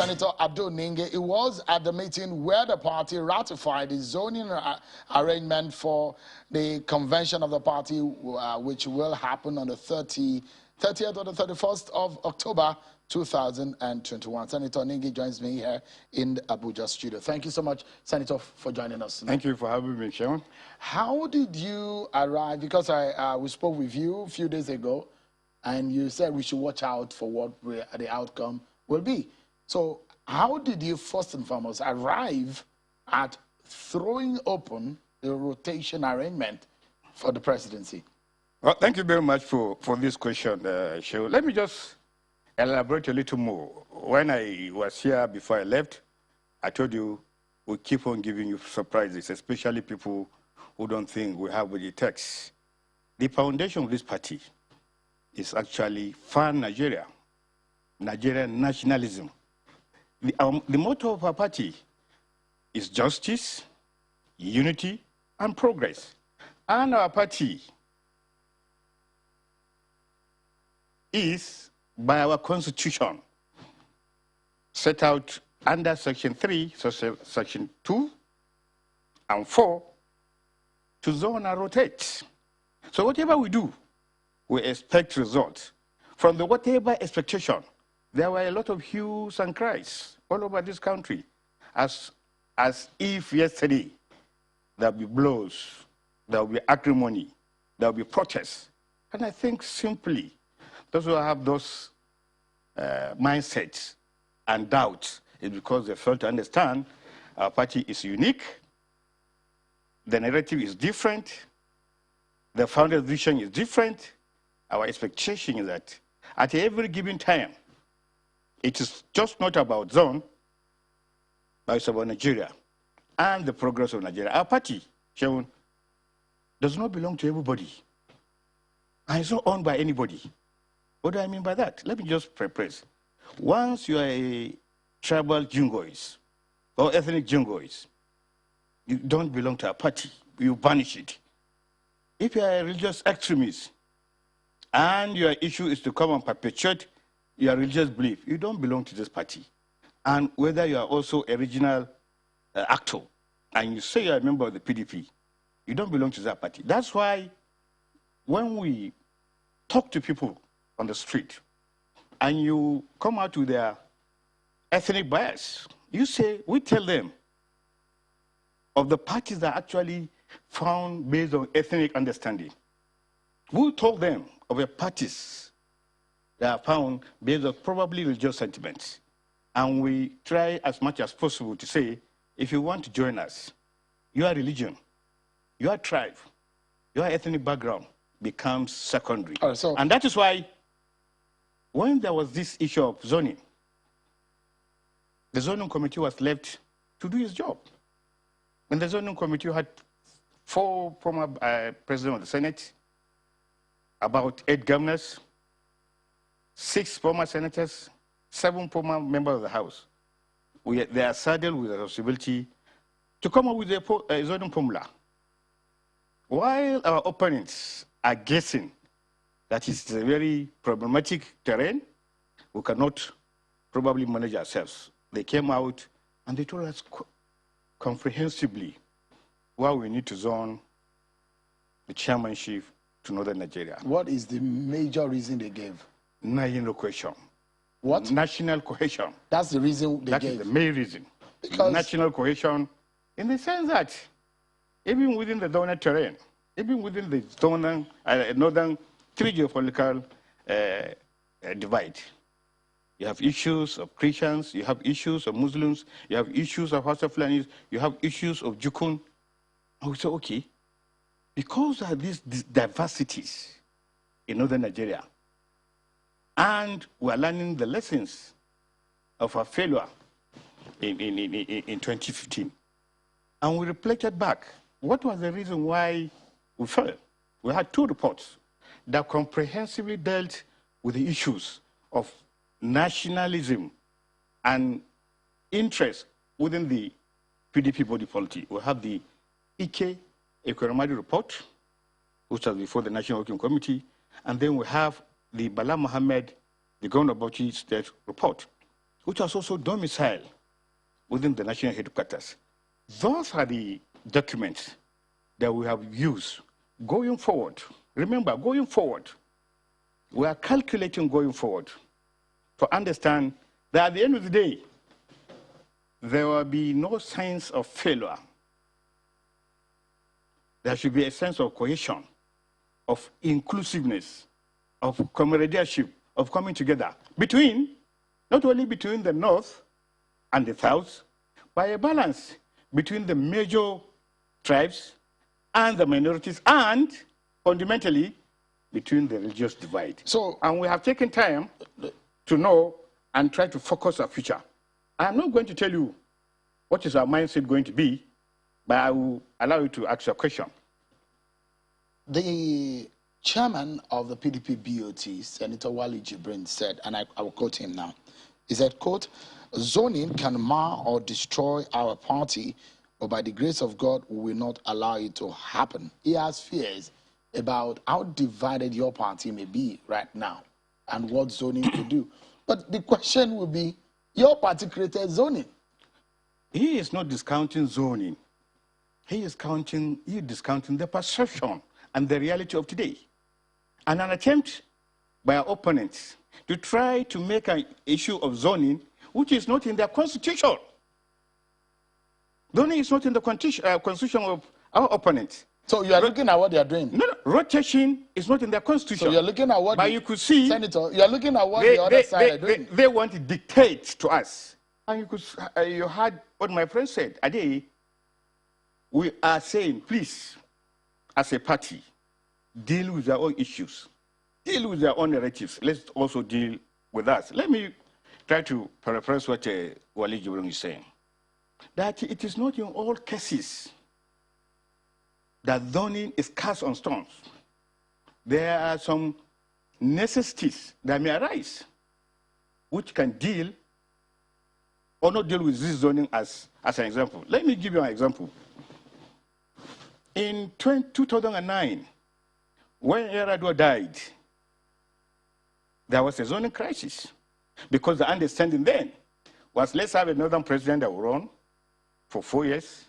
Senator Abdul Ninge. It was at the meeting where the party ratified the zoning arrangement for the convention of the party, which will happen on the 30th or the 31st of October 2021. Senator Ninge joins me here in the Abuja studio. Thank you so much, Senator, for joining us tonight. Thank you for having me, Chairman. How did you arrive? Because we spoke with you a few days ago, and you said we should watch out for what the outcome will be. So how did you first and foremost arrive at throwing open the rotation arrangement for the presidency? Well, thank you very much for this question, Shehu. Let me just elaborate a little more. When I was here before I left, I told you we keep on giving you surprises, especially people who don't think we have what it takes. The foundation of this party is actually Fan Nigeria, Nigerian nationalism. The motto of our party is justice, unity, and progress. And our party is, by our constitution, set out under Section 3, Section 2, and 4, to zone and rotate. So whatever we do, we expect results. From the whatever expectation, there were a lot of hues and cries all over this country, as if yesterday there will be blows, there will be acrimony, there will be protests. And I think simply those who have those mindsets and doubts is because they fail to understand our party is unique, the narrative is different, the founder's vision is different. Our expectation is that at every given time, it is just not about zone, but it's about Nigeria and the progress of Nigeria. Our party, Shaun, does not belong to everybody, and it's not owned by anybody. What do I mean by that? Let me just preface. Once you are a tribal jingoist or ethnic jingoist, you don't belong to a party. You banish it. If you are a religious extremist and your issue is to come and perpetuate your religious belief, you don't belong to this party. And whether you are also a regional actor and you say you're a member of the PDP, you don't belong to that party. That's why when we talk to people on the street and you come out with their ethnic bias, we tell them of the parties that are actually found based on ethnic understanding. We told them of the parties that are found based on probably religious sentiments. And we try as much as possible to say, if you want to join us, your religion, your tribe, your ethnic background becomes secondary. And that is why when there was this issue of zoning, the zoning committee was left to do its job. And the zoning committee had 4 former presidents of the Senate, about 8 governors, 6 former senators, 7 former members of the House. They are saddled with the responsibility to come up with a zoning formula. While our opponents are guessing that it's a very problematic terrain, we cannot probably manage ourselves. They came out and they told us comprehensively why we need to zone the chairmanship to Northern Nigeria. What is the major reason they gave? National cohesion. What? National cohesion. That's the reason they gave? That is the main reason. Because national cohesion, in the sense that even within the donor terrain, even within the northern 3 geopolitical divide, you have issues of Christians, you have issues of Muslims, you have issues of Hausa Fulanis, you have issues of Jukun. And we say, okay, because of these diversities in northern Nigeria, and we're learning the lessons of our failure in 2015, and we reflected back, what was the reason why we failed? We had 2 reports that comprehensively dealt with the issues of nationalism and interest within the PDP body politic. We have the Ike Ekonomadi report, which was before the National Working Committee, and then we have the Bala Mohammed, the governor of Bauchi State report. which was also domiciled within the national headquarters. Those are the documents that we have used going forward. Remember, going forward, we are calculating going forward to understand that at the end of the day, there will be no signs of failure. There should be a sense of cohesion, of inclusiveness, of camaraderie, of coming together between, not only between the North and the South, but a balance between the major tribes and the minorities, and fundamentally between the religious divide. And we have taken time to know and try to focus our future. I'm not going to tell you what is our mindset going to be, but I will allow you to ask your question. The chairman of the PDP BOT, Senator Wali Jibrin, said, and I will quote him now, he said, quote, "Zoning can mar or destroy our party, but by the grace of God, we will not allow it to happen." He has fears about how divided your party may be right now and what zoning could do. But the question will be, your party created zoning. He is not discounting zoning. He is discounting the perception and the reality of today. And an attempt by our opponents to try to make an issue of zoning which is not in their constitution. Zoning is not in the constitution of our opponents. So you are looking at what they are doing? No, rotation is not in their constitution. So you're looking at what, but you could see, Senator, you're looking at what the other side are doing. They want to dictate to us. And you could, you heard what my friend said. Ade, we are saying, please, as a party, deal with their own issues. Deal with their own narratives. Let's also deal with us. Let me try to paraphrase what Wali Jibrin is saying. That it is not in all cases that zoning is cast on stones. There are some necessities that may arise which can deal or not deal with this zoning as an example. Let me give you an example. In 2009, when Yar'Adua died, there was a zoning crisis because the understanding then was, let's have a northern president that will run for 4 years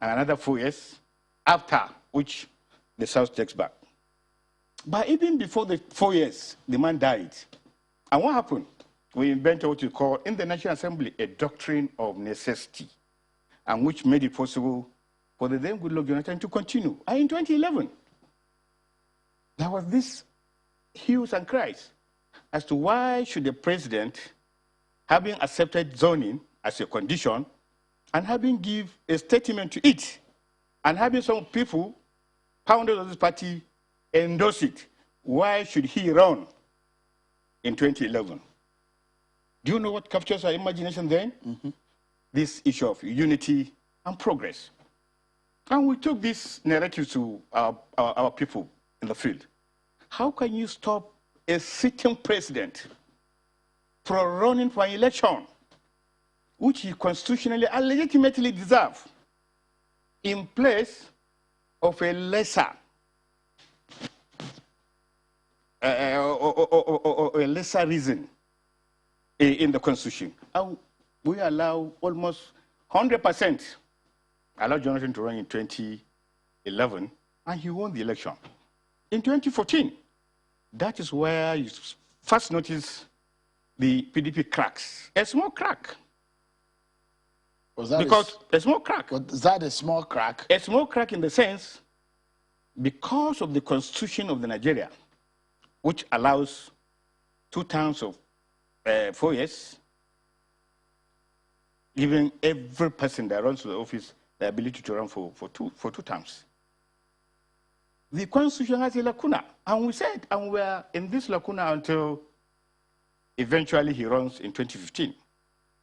and another 4 years, after which the South takes back. But even before the 4 years, the man died. And what happened? We invented what you call, in the National Assembly, a doctrine of necessity, and which made it possible for the then Goodluck Jonathan to continue. And in 2011, there was this hues and cries as to why should the president, having accepted zoning as a condition, and having give a statement to it, and having some people, founders of this party, endorse it, why should he run in 2011? Do you know what captures our imagination then? Mm-hmm. This issue of unity and progress. And we took this narrative to our people in the field. How can you stop a sitting president from running for an election which he constitutionally and legitimately deserves in place of a lesser or a lesser reason in the Constitution? And we allow almost 100% allow Jonathan to run in 2011, and he won the election. In 2014, that is where you first notice the PDP cracks. A small crack. Was that a small crack. Was that a small crack? A small crack in the sense, because of the Constitution of the Nigeria, which allows 2 terms of 4 years, giving every person that runs to the office the ability to run for two terms. The Constitution has a lacuna, and we said, and we are in this lacuna until eventually he runs in 2015.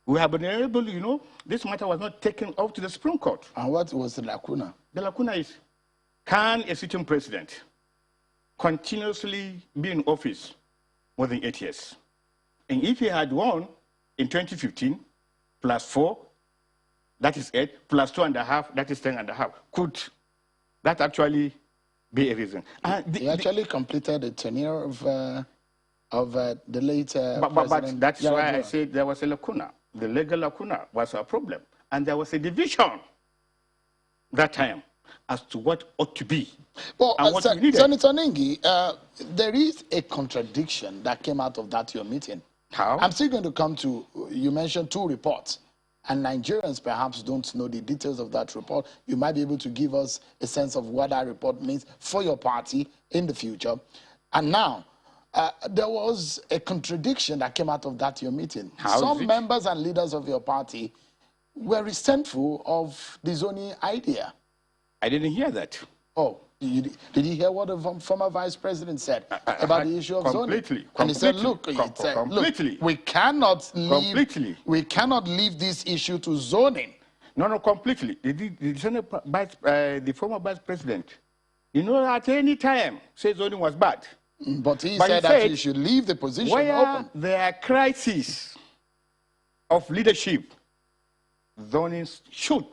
We have been able, you know, this matter was not taken up to the Supreme Court. And what was the lacuna? The lacuna is, can a sitting president continuously be in office more than 8 years? And if he had won in 2015, plus 4, that is 8, plus 2.5, that is 10.5, could that actually be a reason? He actually completed a tenure of the late but President that's why I Yar'Adua. said there was a lacuna. The legal lacuna was a problem. And there was a division that time as to what ought to be Well, and what we needed. Senator Ningi, there is a contradiction that came out of that your meeting. How? I'm still going to come to, you mentioned 2 reports, and Nigerians perhaps don't know the details of that report. You might be able to give us a sense of what that report means for your party in the future. And now, there was a contradiction that came out of that your meeting. How Some members and leaders of your party were resentful of the zoning idea. I didn't hear that. Oh, did you hear what the former vice president said about the issue of completely, zoning? And he said, look, we cannot leave this issue to zoning. No, completely. The former vice president, at any time, said zoning was bad. But he said that you should leave the position open. There are crises of leadership, zoning should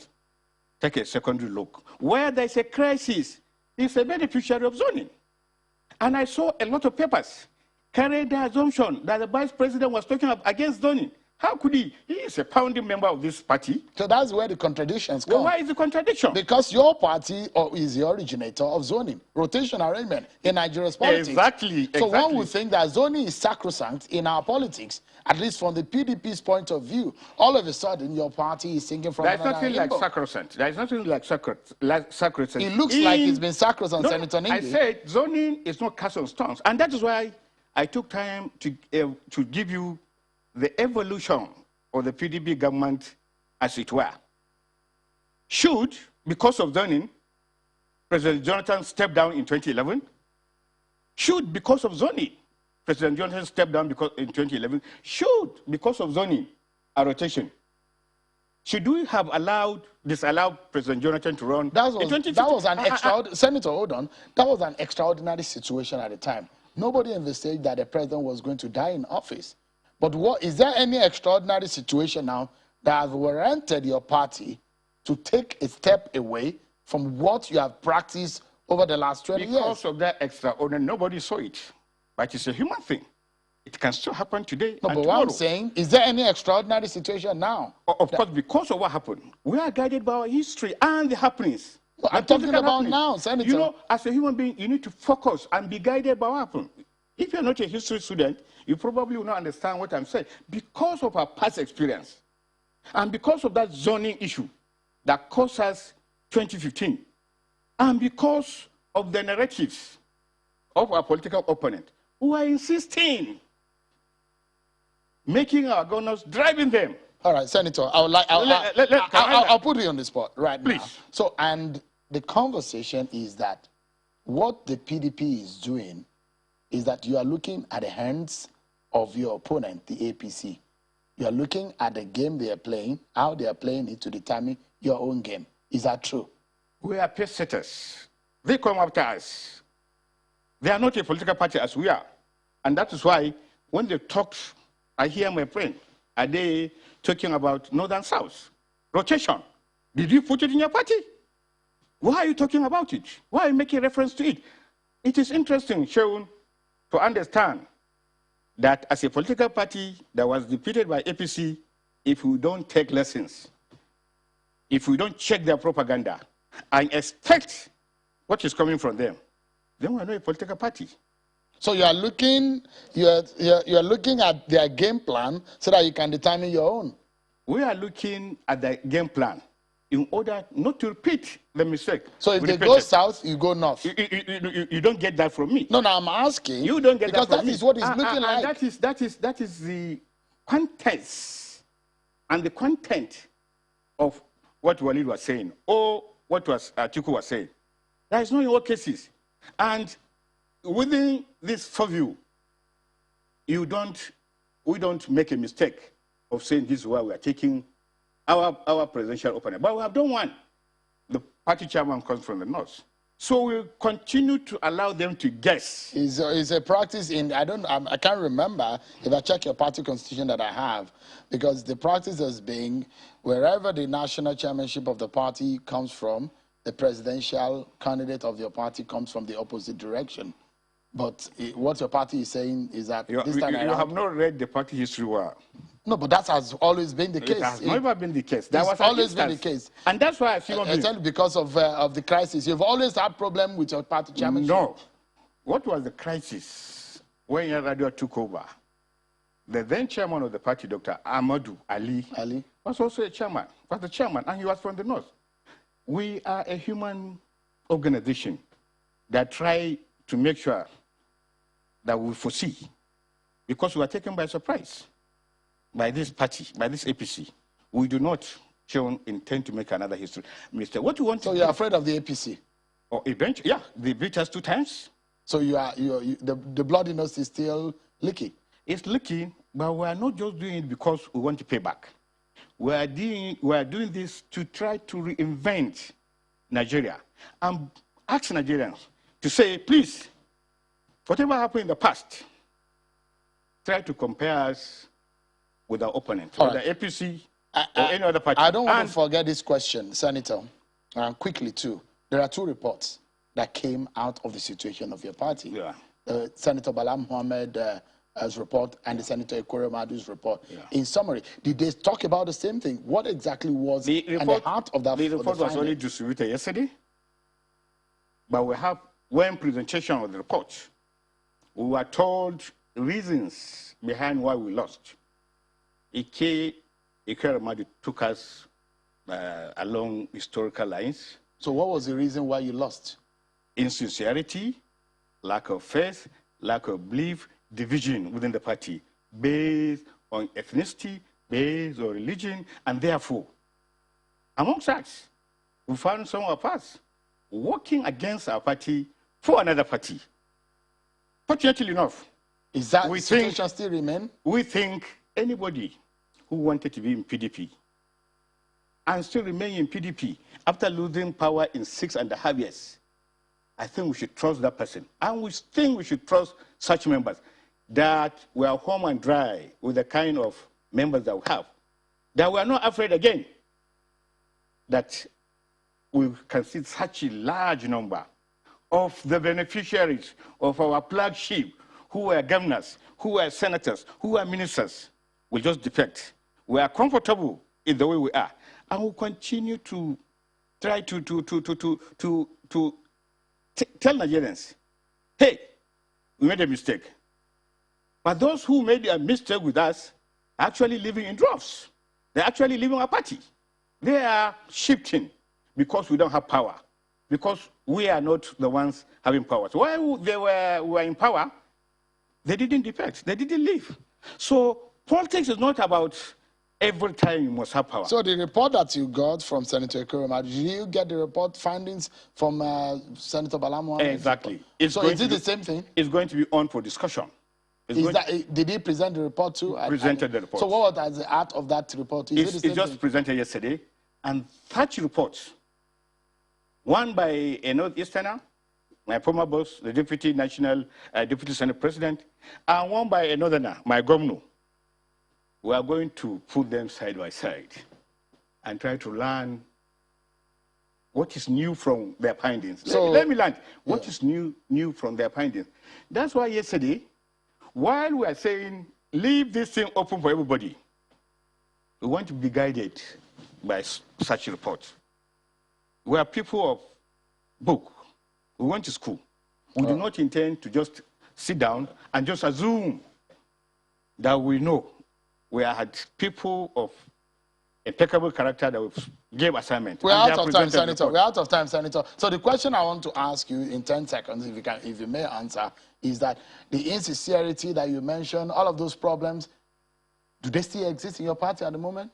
take a secondary look. Where there's a crisis, he's a beneficiary of zoning. And I saw a lot of papers carrying the assumption that the vice president was talking against zoning. How could he? He is a founding member of this party. So that's where the contradictions come. Well, why is the contradiction? Because your party is the originator of zoning, rotation arrangement in Nigeria's politics. Exactly. So one would think that zoning is sacrosanct in our politics, at least from the PDP's point of view. All of a sudden, your party is singing from another nothing limbo. like sacrosanct. There is nothing like sacrosanct. It looks like it's been sacrosanct, Senator Ningi. I said zoning is not cast on stones. And that is why I took time to give you the evolution of the PDP government, as it were. Should, because of zoning, President Jonathan step down in 2011? Should, because of zoning, President Jonathan step down in 2011? Should, because of zoning, a rotation? Should we have disallowed President Jonathan to run in 2015? That was an extraordinary, Senator, hold on. That was an extraordinary situation at the time. Nobody envisaged that the president was going to die in office. But is there any extraordinary situation now that has warranted your party to take a step away from what you have practiced over the last 20 years? Because of that extraordinary, nobody saw it. But it's a human thing. It can still happen today and tomorrow. What I'm saying, is there any extraordinary situation now? Of course, because of what happened. We are guided by our history and the happenings. I'm talking about now, Senator. As a human being, you need to focus and be guided by what happened. If you're not a history student, you probably will not understand what I'm saying. Because of our past experience, and because of that zoning issue that cost us 2015, and because of the narratives of our political opponent, who are insisting, making our governors, driving them. All right, Senator, I'll put you on the spot right now. Please. So, and the conversation is that what the PDP is doing is that you are looking at the hands of your opponent, the APC. You are looking at the game they are playing, how they are playing it to determine your own game. Is that true? We are pace setters. They come after us. They are not a political party as we are. And that is why when they talk, I hear my friend, are they talking about North and South? Rotation. Did you put it in your party? Why are you talking about it? Why are you making reference to it? It is interesting, Shaun, to understand that as a political party that was defeated by APC, if we don't take lessons, if we don't check their propaganda and expect what is coming from them, then we're not a political party. So you are looking, you're looking at their game plan so that you can determine your own. We are looking at the game plan in order not to repeat the mistake. So if they go south, you go north. You don't get that from me. No, I'm asking. You don't get that from me. Because that is what it's looking like. That is the contents and the content of what Walid was saying or what Atiku was saying. There is no in all cases. And within this purview, we don't make a mistake of saying this is why we are taking our presidential opponent. But we have done one. The party chairman comes from the north. So we'll continue to allow them to guess. It's a practice in, I can't remember if I check your party constitution that I have, because the practice has been wherever the national chairmanship of the party comes from, the presidential candidate of your party comes from the opposite direction. But what your party is saying is that this time around... You have not read the party history well. No, but that has always been the case. It has never been the case. That was always been the case. And that's why I feel because of the crisis. You've always had problem with your party chairmanship. No. What was the crisis when Yar'Adua took over? The then chairman of the party, Dr. Amadou Ali, was also a chairman, was the chairman, and he was from the north. We are a human organization that try to make sure that we foresee, because we are taken by surprise by this party, by this APC. We do not intend to make another history. Minister, what you want So you're afraid of the APC? Or eventually, yeah, they beat us 2 times. So the bloodiness is still leaky? It's leaky, but we are not just doing it because we want to pay back. We are doing this to try to reinvent Nigeria and ask Nigerians to say, please, whatever happened in the past, try to compare us with our opponent, whether APC or any other party. I don't want to forget this question, Senator, and quickly too. There are 2 reports that came out of the situation of your party. Yeah. Senator Bala Mohammed's report and the Senator Ekore Madu's report. Yeah. In summary, did they talk about the same thing? What exactly was the heart of that? The report was only distributed yesterday, but we have one presentation of the report. We were told reasons behind why we lost. Ekore Madu took us along historical lines. So what was the reason why you lost? Insincerity, lack of faith, lack of belief, division within the party based on ethnicity, based on religion, and therefore, amongst us, we found some of us working against our party for another party. Fortunately enough, is that the situation still remain? We think anybody who wanted to be in PDP and still remain in PDP after losing power in 6.5 years, I think we should trust that person. And we think we should trust such members that we are home and dry with the kind of members that we have, that we are not afraid again that we can see such a large number of the beneficiaries of our flagship, who are governors, who are senators, who are ministers, will just defect. We are comfortable in the way we are, and we'll continue to try to tell Nigerians, hey, we made a mistake. But those who made a mistake with us are actually living in droves. They're actually leaving our party. They are shifting because we don't have power, because we are not the ones having power. So while we were in power, they didn't defect, they didn't leave. So politics is not about every time you must have power. So the report that you got from Senator Ekore Madu, did you get the report findings from Senator Bala Mohammed? Exactly. So is it the same thing? It's going to be on for discussion. Did he present the report too? Presented the report. So what was the art of that report? It's just presented yesterday. And such reports, one by a Northeasterner, my former boss, the Deputy Senate President, and one by a Northerner, my governor. We are going to put them side by side and try to learn what is new from their findings. So, let me learn what is new from their findings. That's why yesterday, while we are saying, leave this thing open for everybody, we want to be guided by such a report. We are people of book. We went to school. We do not intend to just sit down and just assume that we know. We had people of impeccable character that we gave assignment. We're out of time, Senator. We're out of time, Senator. So the question I want to ask you in 10 seconds, if you may answer, is that the insincerity that you mentioned, all of those problems, do they still exist in your party at the moment?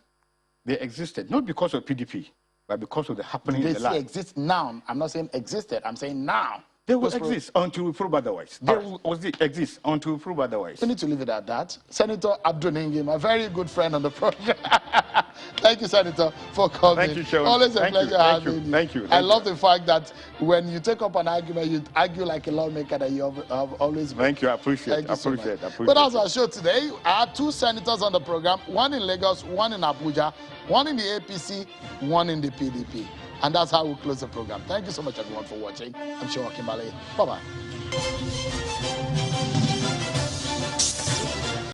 They existed, not because of PDP, but because of the happening in the land. They still exist now. I'm not saying existed. I'm saying now. They will exist until we prove otherwise. They will exist until we prove otherwise. We need to leave it at that. Senator Abdul Ningi, my very good friend on the program. Thank you, Senator, for coming. Thank you, Sean. Always a pleasure having you. Thank you. I love the fact that when you take up an argument, you argue like a lawmaker that you have always been. Thank you. I appreciate it. But that's our show today. I had 2 senators on the program, one in Lagos, one in Abuja, one in the APC, one in the PDP. And that's how we close the program. Thank you so much, everyone, for watching. I'm Sean Kimbale. Bye-bye.